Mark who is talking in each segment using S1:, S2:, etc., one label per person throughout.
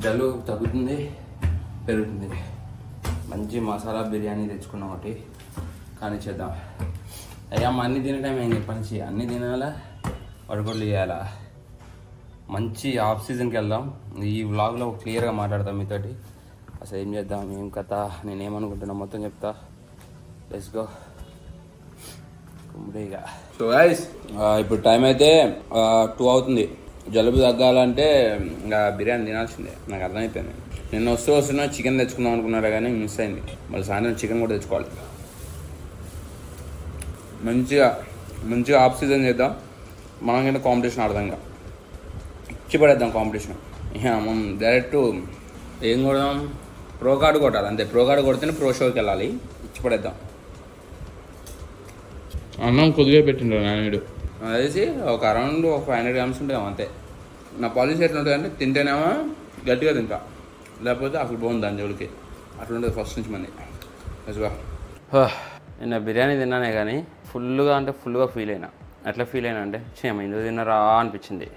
S1: జల్లు తగ్గుతుంది, పెరుగుతుంది. మంచి మసాలా బిర్యానీ తెచ్చుకున్నాం ఒకటి, కానీ చేద్దాం. అయ్యా అన్ని తినే టైం అయింది, పంచి అన్నీ తినాలా, వడగొడ్లు చేయాలా. మంచి ఆఫ్ సీజన్కి వెళ్దాం. ఈ వ్లాగ్లో క్లియర్గా మాట్లాడతాం మీతోటి. అసలు ఏం చేద్దాం, ఏం కథ, నేనేమనుకుంటున్నా మొత్తం చెప్తా. Let's go. కుమ్మడిగా. సో గైస్, ఇప్పుడు టైం అయితే 2 అవుతుంది. జలుబు తగ్గాలంటే ఇంకా బిర్యానీ తినాల్సిందే, నాకు అర్థమైపోయింది. నిన్న వస్తున్నా చికెన్ తెచ్చుకుందాం అనుకున్నారా, కానీ మిస్ అయింది. మళ్ళీ సాయంత్రం చికెన్ కూడా తెచ్చుకోవాలి. మంచిగా ఆఫ్ సీజన్ చేద్దాం. మనం కింద కాంపిటీషన్ ఆడదాం, ఇంకా ఇచ్చి పడేద్దాం కాంపిటీషన్. ఇక మనం డైరెక్ట్ ఏం కొడదాం, ప్రో కార్డు కొట్టాలి అంతే. ప్రో కార్డు కొడితేనే ప్రో షోకి వెళ్ళాలి. ఇచ్చి పడేద్దాం. అన్నం కొద్దిగా పెట్టిండ్రు నాయుడు, అదేసి ఒక అరౌండ్ 500 grams ఉంటాం అంతే. నా పాలసీ ఎట్లా ఉంటుందంటే, తింటేనేమో గట్టిగా తింటా, లేకపోతే అసలు బాగుంది దాని జోలికి. అట్లా ఉంటుంది ఫస్ట్ నుంచి మంది. నిజంగా నిన్న బిర్యానీ తిన్నానే కానీ ఫుల్గా ఫీల్ అయినా. ఎట్లా ఫీల్ అయినా అంటే, ఎందుకు తిన్నారా అనిపించింది.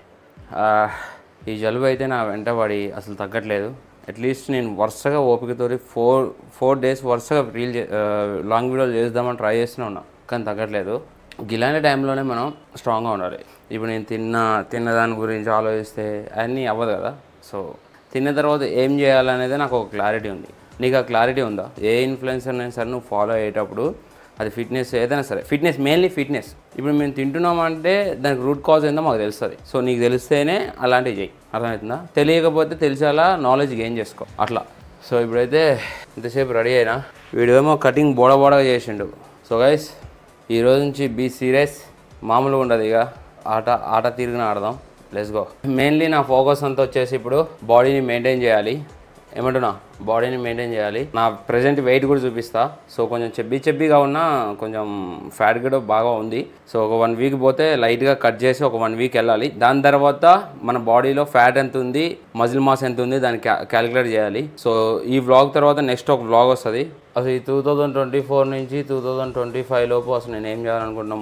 S1: ఈ జలుబు అయితే నా వెంటబడి అసలు తగ్గట్లేదు. అట్లీస్ట్ నేను వరుసగా ఓపికతో 4 days వరుసగా లాంగ్ వీడియోలు చేద్దామని ట్రై చేస్తూనే ఉన్నా, కానీ తగ్గట్లేదు. ఇలాంటి టైంలోనే మనం స్ట్రాంగ్గా ఉండాలి. ఇప్పుడు నేను తిన్న దాని గురించి ఆలోచిస్తే అన్నీ అవ్వదు కదా. సో తిన్న తర్వాత ఏం చేయాలనేది నాకు ఒక క్లారిటీ ఉంది. నీకు ఆ క్లారిటీ ఉందా? ఏ ఇన్ఫ్లుయెన్సర్నైనా సరే నువ్వు ఫాలో అయ్యేటప్పుడు, అది ఫిట్నెస్ ఏదైనా సరే, మెయిన్లీ ఫిట్నెస్. ఇప్పుడు మేము తింటున్నామంటే దానికి రూట్ కాజ్ ఏందో మాకు తెలుస్తుంది. సో నీకు తెలిస్తేనే అలాంటివి చేయి, అర్థమవుతుందా? తెలియకపోతే తెలిసేలా నాలెడ్జ్ గెయిన్ చేసుకో, అట్లా. సో ఇప్పుడైతే ఇంతసేపు రెడీ అయినా, వీడేమో కటింగ్ బోడగా చేసిండు. సో గైస్, ఈరోజు నుంచి బీ సీరియస్, మామూలుగా ఉండదు. ఇక ఆట తిరిగిన ఆడదాం. Let's go. మెయిన్లీ నా ఫోకస్ అంతా వచ్చేసి ఇప్పుడు బాడీని మెయింటైన్ చేయాలి. ఏమంటున్నా, బాడీని మెయింటైన్ చేయాలి. నా ప్రజెంట్ వెయిట్ కూడా చూపిస్తా. సో కొంచెం చెబ్బీగా ఉన్నా, కొంచెం ఫ్యాట్ కూడా బాగా ఉంది. సో ఒక 1 week పోతే లైట్గా కట్ చేసి ఒక 1 week వెళ్ళాలి. దాని తర్వాత మన బాడీలో ఫ్యాట్ ఎంత ఉంది, మజిల్ మాస్ ఎంత ఉంది, దాన్ని క్యాలిక్యులేట్ చేయాలి. సో ఈ వ్లాగ్ తర్వాత నెక్స్ట్ ఒక వ్లాగ్ వస్తుంది. అసలు ఈ 2024 నుంచి 2025 లోపు అసలు నేను ఏం చేయాలనుకుంటున్నా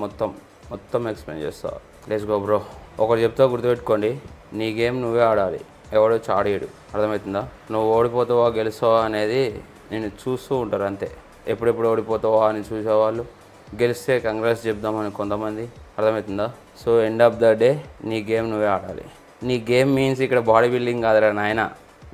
S1: మొత్తం ఎక్స్ప్లెయిన్ చేస్తా. Let's go bro. ఒకటి చెప్తా, గుర్తుపెట్టుకోండి, నీ గేమ్ నువ్వే ఆడాలి, ఎవడో చాడేయడు. అర్థమవుతుందా? నువ్వు ఓడిపోతావా గెలుస్తావా అనేది నేను చూస్తూ ఉంటారు అంతే. ఎప్పుడెప్పుడు ఓడిపోతావా అని చూసేవాళ్ళు, గెలిస్తే కంగ్రాట్స్ చెప్దామని కొంతమంది. అర్థమవుతుందా? So end of the day నీ గేమ్ నువ్వే ఆడాలి. నీ గేమ్ మీన్స్ ఇక్కడ బాడీ బిల్డింగ్ కాదురా నాయన,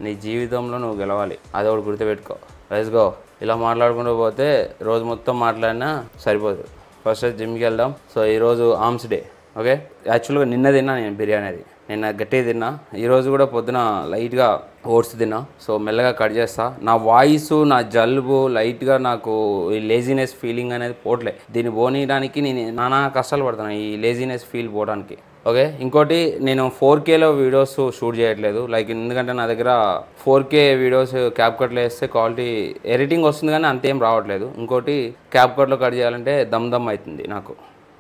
S1: నీ జీవితంలో నువ్వు గెలవాలి. అది ఒకటి గుర్తుపెట్టుకో. Let's go. ఇలా మాట్లాడుకుంటూ పోతే రోజు మొత్తం మాట్లాడినా సరిపోదు. ఫస్ట్ జిమ్కి వెళ్దాం. సో ఈరోజు ఆర్మ్స్ డే. ఓకే, యాక్చువల్గా నిన్న తిన్నా నేను బిర్యానీ, అది నిన్న గట్టిగా తిన్నా. ఈరోజు కూడా పొద్దున లైట్గా ఓట్స్ తిన్నా. సో మెల్లగా కట్ చేస్తా. నా వాయిస్, నా జలుబు లైట్గా, నాకు ఈ లేజినెస్ ఫీలింగ్ అనేది పోవట్లే. దీన్ని పోనీయడానికి నేను నానా కష్టాలు పడుతున్నాను, ఈ లేజినెస్ ఫీల్ పోవడానికి. ఓకే, ఇంకోటి, నేను 4Kలో వీడియోస్ షూట్ చేయట్లేదు. ఎందుకంటే నా దగ్గర 4K వీడియోస్ క్యాప్కట్లో వేస్తే క్వాలిటీ ఎడిటింగ్ వస్తుంది, కానీ అంతేం రావట్లేదు. ఇంకోటి, క్యాప్కట్లో కట్ చేయాలంటే దమ్ అవుతుంది నాకు.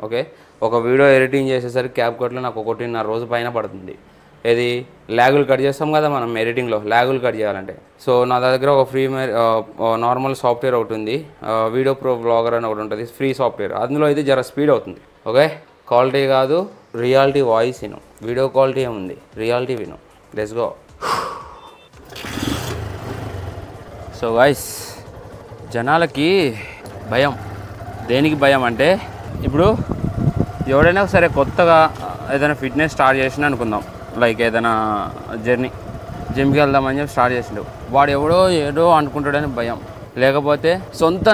S1: ఓకే, ఒక వీడియో ఎడిటింగ్ చేసేసరికి క్యాప్కట్లో నాకు 1.5 రోజు పైన పడుతుంది. ఇది ల్యాగులు కట్ చేస్తాం కదా మనం ఎడిటింగ్లో, ల్యాగులు కట్ చేయాలంటే. సో నా దగ్గర ఒక ఫ్రీ నార్మల్ సాఫ్ట్వేర్ ఒకటి ఉంది, వీడియో ప్రో బ్లాగర్ అని ఒకటి ఉంటుంది, ఫ్రీ సాఫ్ట్వేర్. అందులో ఇది జర స్పీడ్ అవుతుంది. ఓకే, క్వాలిటీ కాదు, రియాలిటీ వాయిస్ విను. వీడియో క్వాలిటీ ఏముంది, రియాలిటీ విను. Let's go. సో గైస్, జనాలకి భయం. దేనికి భయం అంటే, ఇప్పుడు ఎవడైనా సరే కొత్తగా ఏదైనా ఫిట్నెస్ స్టార్ట్ చేసినా అనుకుందాం, ఏదైనా జిమ్కి వెళ్దామని చెప్పి స్టార్ట్ చేసిండు, వాడు ఏదో అనుకుంటాడని భయం. లేకపోతే సొంత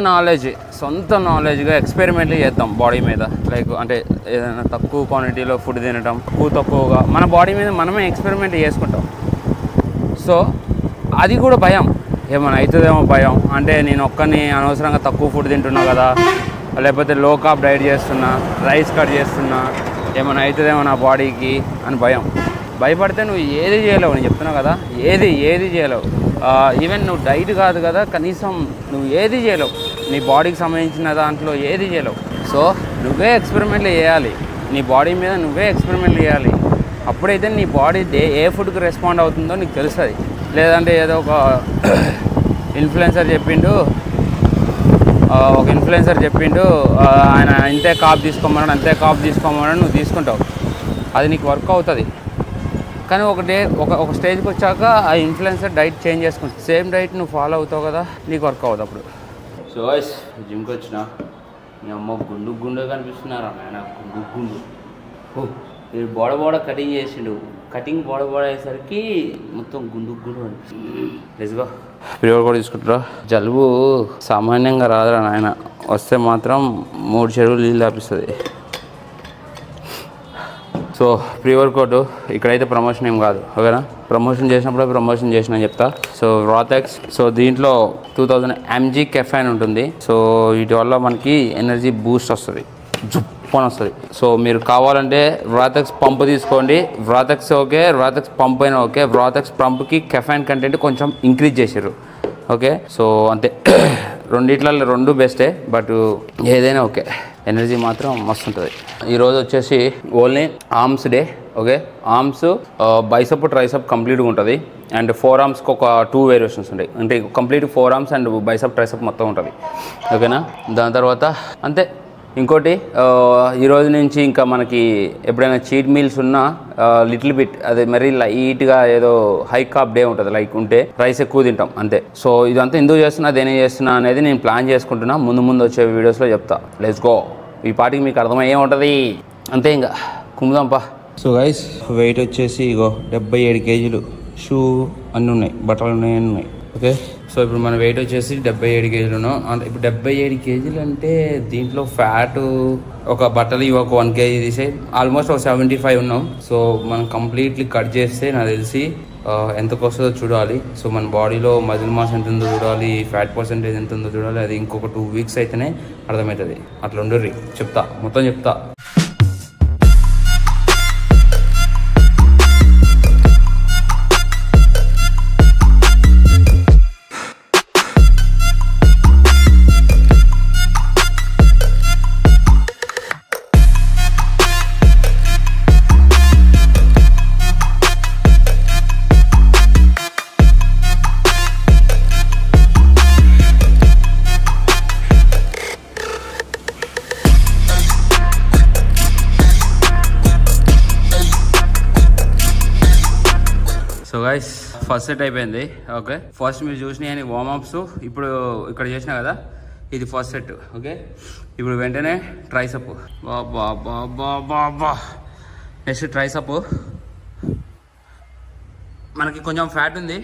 S1: నాలెడ్జ్గా ఎక్స్పెరిమెంట్లు చేద్దాం బాడీ మీద. అంటే ఏదైనా తక్కువ క్వాంటిటీలో ఫుడ్ తినడం, తక్కువగా మన బాడీ మీద మనమే ఎక్స్పెరిమెంట్ చేసుకుంటాం. సో అది కూడా భయం, ఏమైనా అవుతుందేమో భయం. అంటే నేను ఒక్కరిని అనవసరంగా తక్కువ ఫుడ్ తింటున్నా కదా, లేకపోతే లో కార్బ్ డైట్ చేస్తున్నా, రైస్ కట్ చేస్తున్నా, ఏమైనా అవుతుందేమో నా బాడీకి అని భయం. భయపడితే నువ్వు ఏది చేయలేవు, నేను చెప్తున్నా కదా, ఏది చేయలేవు. ఈవెన్ నువ్వు డైట్ కాదు కదా, కనీసం నువ్వు ఏది చేయలేవు, నీ బాడీకి సంబంధించిన దాంట్లో ఏది చేయలేవు. సో నువ్వే ఎక్స్పెరిమెంట్లు చేయాలి, నీ బాడీ మీద నువ్వే ఎక్స్పెరిమెంట్లు చేయాలి. అప్పుడైతే నీ బాడీ ఏ ఫుడ్కి రెస్పాండ్ అవుతుందో నీకు తెలుస్తుంది. లేదంటే ఏదో ఒక ఇన్ఫ్లుయెన్సర్ చెప్పిండు, ఆయన ఇంతే కాప్ తీసుకోమన్నాడు, అంతే కాప్ తీసుకోమన్నాడు, నువ్వు తీసుకుంటావు, అది నీకు వర్క్ అవుతుంది.
S2: కానీ ఒక స్టేజ్కి వచ్చాక ఆ ఇన్ఫ్లుయెన్సర్ డైట్ చేంజ్ చేసుకుంటుంది. సేమ్ డైట్ నువ్వు ఫాలో అవుతావు కదా, నీకు వర్క్ అవ్వదు అప్పుడు. సో గైస్ జిమ్కి వచ్చిన మీ అమ్మ గుండు కనిపిస్తున్నారా నాయన, గుండు. వీడు బోడ కటింగ్ చేసిండు. కటింగ్ బోడ అయ్యేసరికి మొత్తం గుండు అనిపిస్తుంది. లెట్స్ ప్రివర్ కూడా తీసుకుంటారా. జలుబు సామాన్యంగా రాదురా నాయన, వస్తే మాత్రం 3 చెరువులు నీళ్ళు తాపిస్తుంది. సో ప్రీ వర్కౌట్ ఇక్కడైతే ప్రమోషన్ ఏం కాదు, ఓకేనా. ప్రమోషన్ చేసినప్పుడే ప్రమోషన్ చేసిన చెప్తా. సో రాథెక్స్, సో దీంట్లో 2000 mg కెఫైన్ ఉంటుంది. సో వీటి వల్ల మనకి ఎనర్జీ బూస్ట్ వస్తుంది, జుప్పని వస్తుంది. సో మీరు కావాలంటే రాథెక్స్ పంప్ తీసుకోండి. రాథెక్స్ ఓకే, రాథెక్స్ పంప్ అయినా ఓకే. రాథెక్స్ పంప్కి కెఫైన్ కంటెంట్ కొంచెం ఇంక్రీజ్ చేశారు, ఓకే. సో అంతే, రెండిట్లలో 2 బెస్టే, బట్ ఏదైనా ఓకే. ఎనర్జీ మాత్రం మస్తు ఉంటుంది. ఈరోజు వచ్చేసి only arms day, okay. Arms bicep triceps కంప్లీట్గా ఉంటుంది. అండ్ 4 ఆర్మ్స్కి ఒక 2 వేరియేషన్స్ ఉంటాయి, అంటే complete 4 arms and bicep triceps మొత్తం ఉంటుంది, ఓకేనా. దాని తర్వాత అంతే. ఇంకోటి ఈరోజు నుంచి ఇంకా మనకి ఎప్పుడైనా చీట్ మీల్స్ ఉన్నా లిటిల్ బిట్ అదే మరీ లైట్గా ఏదో హై కార్బ్ డే ఉంటుంది, లైక్ ఉంటే రైస్ ఎక్కువ తింటాం అంతే. సో ఇదంతా ఎందుకు చేస్తున్నా, దేని చేస్తున్నా అనేది నేను ప్లాన్ చేసుకుంటున్నా. ముందు వచ్చే వీడియోస్లో చెప్తా. Let's go. ఈ పాటికి మీకు అర్థమయ్యే ఉంటుంది అంతే, ఇంకా కుమ్ముదాంపా. సో గైస్ వెయిట్ వచ్చేసి ఇగో 77 kgs. షూ అన్నీ ఉన్నాయి, బట్టలు ఉన్నాయి, ఓకే. సో ఇప్పుడు మన వెయిట్ వచ్చేసి 77 kgs ఉన్నాం. అంటే ఇప్పుడు 77 kgs అంటే దీంట్లో ఫ్యాట్ ఒక బట్టలు ఇవి ఒక 1 kg తీసే ఆల్మోస్ట్ ఒక 75 ఉన్నాం. సో మనం కంప్లీట్లీ కట్ చేస్తే నాకు తెలిసి ఎంతకు వస్తుందో చూడాలి. సో మన బాడీలో మజిల్ మాస్ ఎంత ఉందో చూడాలి, ఫ్యాట్ పర్సెంటేజ్ ఎంత ఉందో చూడాలి. అది ఇంకొక 2 weeks అయితేనే అర్థమవుతుంది. అట్లా ఉండర్రి, చెప్తా, మొత్తం చెప్తా. సో గైస్ ఫస్ట్ సెట్ అయిపోయింది, ఓకే. ఫస్ట్ మీరు చూసినాయి వార్మప్స్ ఇప్పుడు ఇక్కడ చేసినా కదా, ఇది ఫస్ట్ సెట్, ఓకే. ఇప్పుడు వెంటనే ట్రైసప్. Next triceps. మనకి కొంచెం ఫ్యాట్ ఉంది,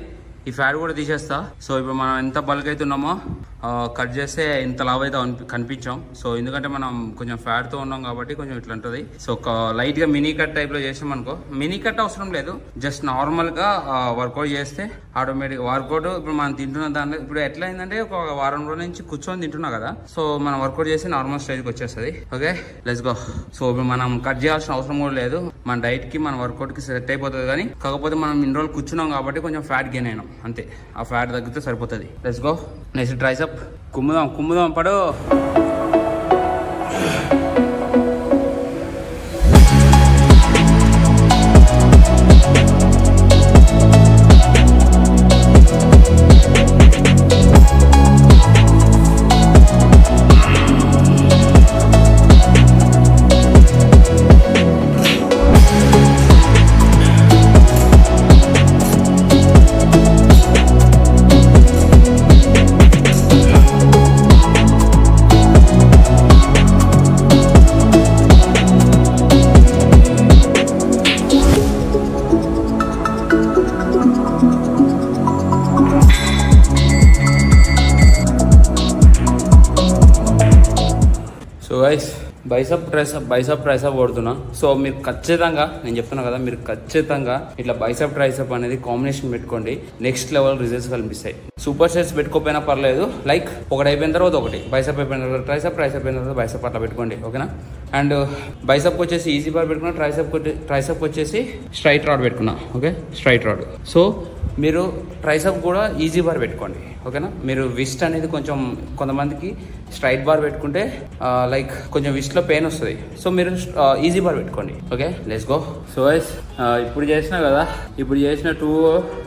S2: ఈ ఫ్యాట్ కూడా తీసేస్తా. సో ఇప్పుడు మనం ఎంత బల్క్ అయితే ఉన్నామో కట్ చేస్తే ఇంత లావ్ అయితే కనిపించాం. సో ఎందుకంటే మనం కొంచెం ఫ్యాట్తో ఉన్నాం కాబట్టి కొంచెం ఇట్లా ఉంటుంది. సో ఒక లైట్గా మినీ కట్ టైప్లో చేసాం అనుకో, మినీ కట్ అవసరం లేదు, జస్ట్ నార్మల్గా వర్కౌట్ చేస్తే ఆటోమేటిక్గా వర్కౌట్ ఇప్పుడు మనం తింటున్న దాంట్లో ఇప్పుడు ఎట్లా అయిందంటే ఒక వారం రోజుల నుంచి కూర్చొని తింటున్నా కదా, సో మనం వర్కౌట్ చేసి నార్మల్ స్టేజ్కి వచ్చేస్తుంది, ఓకే. Let's go. సో ఇప్పుడు మనం కట్ చేయాల్సిన అవసరం కూడా లేదు, మన డైట్కి మన వర్కౌట్కి సెట్ అయిపోతుంది. కానీ కాకపోతే మనం ఇన్ని రోజులు కూర్చున్నాం కాబట్టి కొంచెం ఫ్యాట్ గెయిన్ అయినాం అంతే. ఆ ఫ్యాట్ తగ్గితే సరిపోతుంది. Let's go. Next triceps. కుమ్ముదాం పడు. బైసప్ ట్రైసప్ కొడుతున్నా. సో మీరు ఖచ్చితంగా, నేను చెప్తున్నా కదా, మీరు ఖచ్చితంగా ఇట్లా బైసప్ ట్రైసప్ అనేది కాంబినేషన్ పెట్టుకోండి, నెక్స్ట్ లెవెల్ రిజల్ట్స్ కనిపిస్తాయి. సూపర్ సెట్స్ పెట్టుకోపోయినా పర్లేదు, లైక్ ఒకటి అయిపోయిన తర్వాత ఒకటి, బైసప్ అయిపోయిన తర్వాత ట్రైసప్, ట్రైసప్ అయిన తర్వాత బైసప్, అట్లా పెట్టుకోండి, ఓకేనా. అండ్ బైసప్ వచ్చేసి ఈజీ బార్ పెట్టుకున్నా, ట్రైసప్ వచ్చేసి స్ట్రైట్ రాడ్ పెట్టుకున్నా, ఓకే, స్ట్రైట్ రాడ్. సో మీరు ట్రైసప్ కూడా ఈజీ బార్ పెట్టుకోండి, ఓకేనా. మీరు విస్ట్ అనేది కొంచెం కొంతమందికి స్ట్రైట్ బార్ పెట్టుకుంటే లైక్ కొంచెం విస్ట్లో పెయిన్ వస్తుంది. సో మీరు ఈజీ బార్ పెట్టుకోండి, ఓకే. Let's go. సో ఇప్పుడు చేసిన కదా, ఇప్పుడు చేసిన 2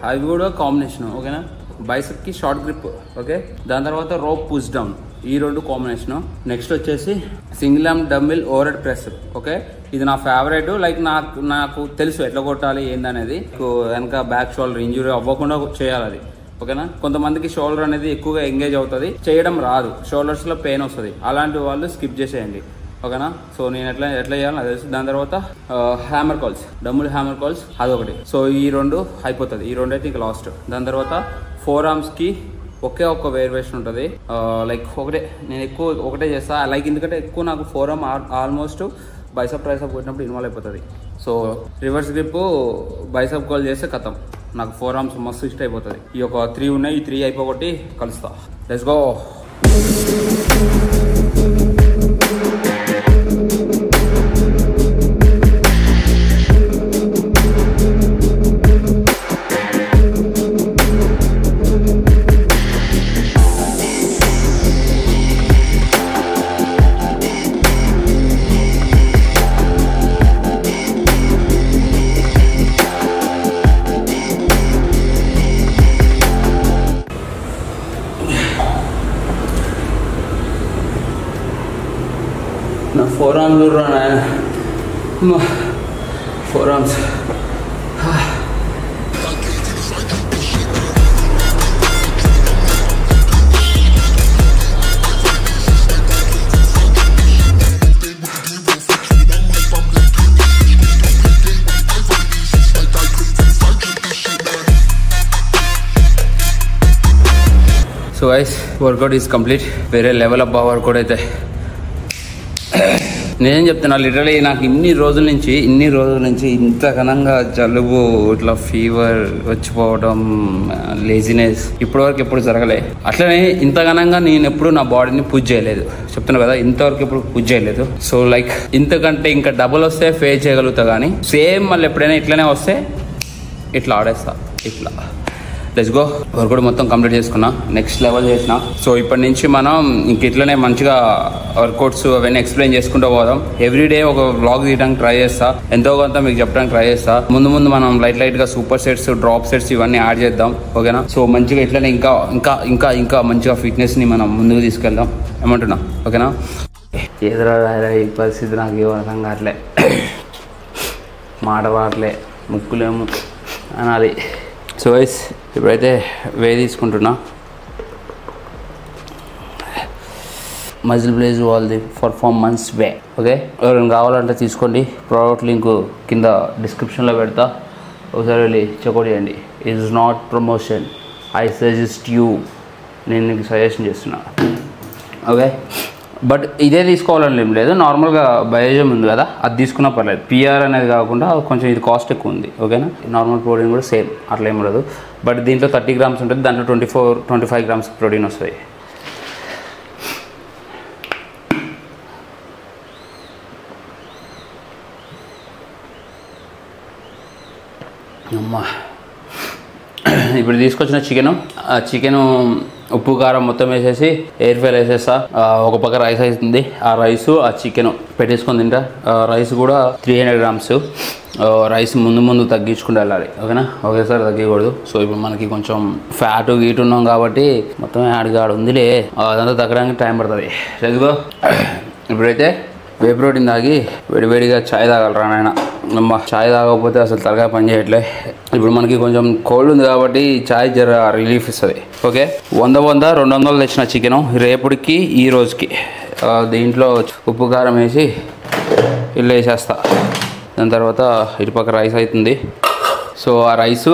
S2: అవి కూడా కాంబినేషన్, ఓకేనా. బైసెప్కి షార్ట్ గ్రిప్. ఓకే, దాని తర్వాత రోప్ పుష్ డౌన్, ఈ 2 కాంబినేషన్. నెక్స్ట్ వచ్చేసి single arm dumbbell over head press. Okay, ఇది నా ఫేవరెట్. లైక్ నాకు తెలుసు ఎట్లా కొట్టాలి ఏందనేది. వెనక బ్యాక్ షోల్డర్ ఇంజురీ అవ్వకుండా చేయాలి అది. ఓకేనా, కొంతమందికి షోల్డర్ అనేది ఎక్కువగా ఎంగేజ్ అవుతుంది, చేయడం రాదు, షోల్డర్స్లో పెయిన్ వస్తుంది, అలాంటి వాళ్ళు స్కిప్ చేసేయండి. ఓకేనా, సో నేను ఎట్లా చేయాలి నాకు తెలుసు. దాని తర్వాత hammer calls, dumbbell hammer calls అదొకటి. సో ఈ 2 అయిపోతుంది, ఈ 2 అయితే ఇంకా లాస్ట్. దాని తర్వాత 4 ఆర్మ్స్కి ఒకే ఒక్క వేరియేషన్ ఉంటుంది. లైక్ నేను ఎక్కువ ఒకటే చేస్తా. లైక్ ఎందుకంటే ఎక్కువ నాకు 4 ఆర్మ్ ఆల్మోస్ట్ బైసప్ ట్రైసప్ కొట్టినప్పుడు ఇన్వాల్వ్ అయిపోతుంది. So reverse grip bicep call చేస్తే కథం, నాకు 4 ఆర్మ్స్ మస్తు ఇష్టం అయిపోతుంది. ఈ ఒక 3 ఉన్నాయి, ఈ 3 అయిపోగొట్టి కలుస్తా. Let's go. నా 4 ఆర్మ్స్ చూడరా, 4 arms. So guys, work out is complete. వేరే లెవెల్ అబ్బా వర్కౌట్ అయితే. నేనేం చెప్తున్నా, లిటరలీ నాకు ఇన్ని రోజుల నుంచి ఇంత ఘనంగా జలుబు, ఇట్లా ఫీవర్ వచ్చిపోవడం, లేజినెస్ ఇప్పటివరకు ఎప్పుడు జరగలే. అట్లనే ఇంత ఘనంగా నేను ఎప్పుడు నా బాడీని పూజ చేయలేదు, చెప్తున్నా కదా, ఇంతవరకు ఎప్పుడు పూజ చేయలేదు. సో లైక్ ఇంతకంటే ఇంకా డబుల్ వస్తే ఫేస్ చేయగలుగుతా, కానీ సేమ్ మళ్ళీ ఎప్పుడైనా ఇట్లనే వస్తే ఇట్లా ఆడేస్తా. ఇట్లా లెట్స్ గో. వర్కౌట్ మొత్తం కంప్లీట్ చేసుకున్నా, నెక్స్ట్ లెవెల్ చేసిన. సో ఇప్పటి నుంచి మనం ఇంక ఇట్లనే మంచిగా వర్కౌట్స్ అవన్నీ ఎక్స్ప్లెయిన్ చేసుకుంటూ పోదాం. ఎవ్రీడే ఒక వ్లాగ్ తీయడానికి ట్రై చేస్తా, ఎంతో కొంత మీకు చెప్పడానికి ట్రై చేస్తా. ముందు మనం లైట్గా సూపర్ సెట్స్, డ్రాప్ సెట్స్ ఇవన్నీ యాడ్ చేద్దాం. ఓకేనా, సో మంచిగా ఇట్లనే ఇంకా మంచిగా ఫిట్నెస్ని మనం ముందుకు తీసుకెళ్దాం. ఏమంటున్నా? ఓకేనా. ఎదురా ఈ పరిస్థితి నాకు ఏం అర్థం కావట్లే, మాట రావట్లే, ముక్కులేము అనాలి. సో వైస్ ఇప్పుడైతే తీసుకుంటున్నా. Muscle blaze all the performance way. Okay, ఎవరైనా కావాలంటే తీసుకోండి. ప్రోడక్ట్ లింక్ కింద డిస్క్రిప్షన్లో పెడతా, ఒకసారి వెళ్ళి చెక్అవుట్ చేయండి. It is not promotion, I suggest you, నేను నీకు సజెషన్ చేస్తున్నా. ఓకే, బట్ ఇదే తీసుకోవాలని ఏం లేదు, నార్మల్గా బయోజమ్ ఉంది కదా, అది తీసుకున్నా పర్లేదు. పిఆర్ అనేది కాకుండా కొంచెం ఇది కాస్ట్ ఎక్కువ ఉంది. ఓకేనా, నార్మల్ ప్రోటీన్ కూడా సేమ్ అట్లా ఏం ఉండదు. బట్ దీంట్లో 30 గ్రామ్స్ ఉంటుంది, దాంట్లో 25 గ్రామ్స్ ప్రోటీన్ వస్తుంది. అమ్మా, ఇప్పుడు తీసుకొచ్చిన చికెను ఉప్పు కారం మొత్తం వేసేసి ఎయిర్ ఫ్రైర్ వేసేస్తా. ఒక పక్క రైస్ అవుతుంది, ఆ రైసు ఆ చికెన్ పెట్టేసుకొని తింటా. రైస్ కూడా 300 గ్రామ్స్. రైస్ ముందు తగ్గించుకుంటూ వెళ్ళాలి. ఓకేనా, ఒకేసారి తగ్గకూడదు. సో ఇప్పుడు మనకి కొంచెం ఫ్యాట్ గీటు ఉన్నాం కాబట్టి మొత్తం యాడ్గాడు ఉందిలే, అదంతా తగ్గడానికి టైం పడుతుంది. చదువుకో. ఇప్పుడైతే వే ప్రోటీన్ తాగి వేడివేడిగా ఛాయ్ తాగలరా నాయన. అమ్మ, ఛాయ్ తాగకపోతే అసలు తలగా పని చేయట్లే. ఇప్పుడు మనకి కొంచెం కోల్డ్ ఉంది కాబట్టి ఛాయ్ జర రిలీఫ్ ఇస్తుంది. ఓకే, 200 తెచ్చిన చికెను రేపటికి ఈ రోజుకి. దీంట్లో ఉప్పు కారం వేసి ఇల్లు వేసేస్తా. దాని తర్వాత ఇటుపక్క రైస్ అవుతుంది. సో ఆ రైసు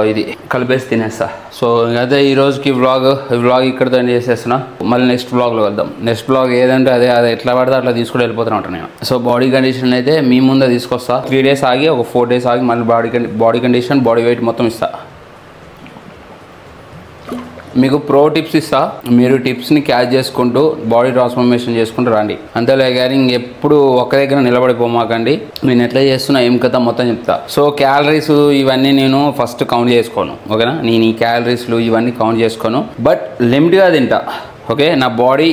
S2: ఇది కలిపేసి తినేస్తా. సో అదే ఈ రోజుకి వ్లాగ్ ఇక్కడితో ఎండ్ చేసేస్తున్నా. మళ్ళీ నెక్స్ట్ వ్లాగ్లో వెళ్దాం. నెక్స్ట్ వ్లాగ్ ఏదంటే అదే ఎట్లా పడితే అట్లా తీసుకుని వెళ్ళిపోతున్నా నేను. సో బాడీ కండిషన్ అయితే మీ ముందే తీసుకొస్తా. 3 డేస్ ఆగి ఒక 4 డేస్ ఆగి మళ్ళీ బాడీ కండిషన్, బాడీ వెయిట్ మొత్తం ఇస్తా. మీకు ప్రో టిప్స్ ఇస్తా, మీరు టిప్స్ని క్యాచ్ చేసుకుంటూ బాడీ ట్రాన్స్ఫర్మేషన్ చేసుకుంటూ రండి. అంతేలే కానీ ఎప్పుడు ఒక్క దగ్గర నిలబడిపోమాకండి. నేను ఎట్లా చేస్తున్నా ఏం కథ మొత్తం చెప్తా. సో క్యాలరీస్ ఇవన్నీ నేను ఫస్ట్ కౌంట్ చేసుకోను. ఓకేనా, నేను ఈ క్యాలరీస్లు ఇవన్నీ కౌంట్ చేసుకోను, బట్ లిమిట్గా తింటా. ఓకే, నా బాడీ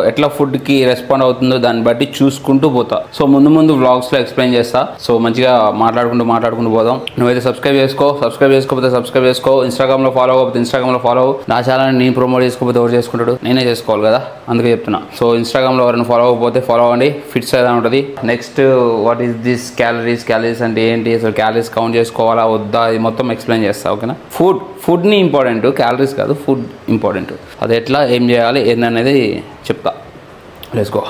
S2: ఎట్లా ఫుడ్కి రెస్పాండ్ అవుతుందో దాన్ని బట్టి చూసుకుంటూ పోతా. సో ముందు వ్లాగ్స్లో ఎక్స్ప్లెయిన్ చేస్తా. సో మంచిగా మాట్లాడుకుంటూ పోదాం. నువ్వైతే సబ్స్క్రైబ్ చేసుకోకపోతే సబ్స్క్రైబ్ చేసుకో. ఇన్స్టాగ్రామ్లో ఫాలో అవ్వకపోతే ఇన్స్టాగ్రామ్లో ఫాలో అవ్వు. నా ఛానల్ నేను ప్రమోట్ చేసుకోకపోతే ఎవరు చేసుకుంటాడు? నేనే చేసుకోవాలి కదా, అందుకే చెప్తున్నా. సో ఇన్స్టాగ్రామ్లో ఎవరైనా ఫాలో అవ్వకపోతే ఫాలో అవ్వండి. ఫిట్స్ అయితే ఉంటుంది. Next what is this calories అంటే ఏంటి, అసలు క్యాలరీస్ కౌంట్ చేసుకోవాలా వద్దా, ఇది మొత్తం ఎక్స్ప్లెయిన్ చేస్తా. ఓకేనా, ఫుడ్ని ఇంపార్టెంట్, క్యాలరీస్ కాదు, ఫుడ్ ఇంపార్టెంట్. అది ఎట్లా ఏం చేయాలి ఏందనేది చెప్తా. Let's go.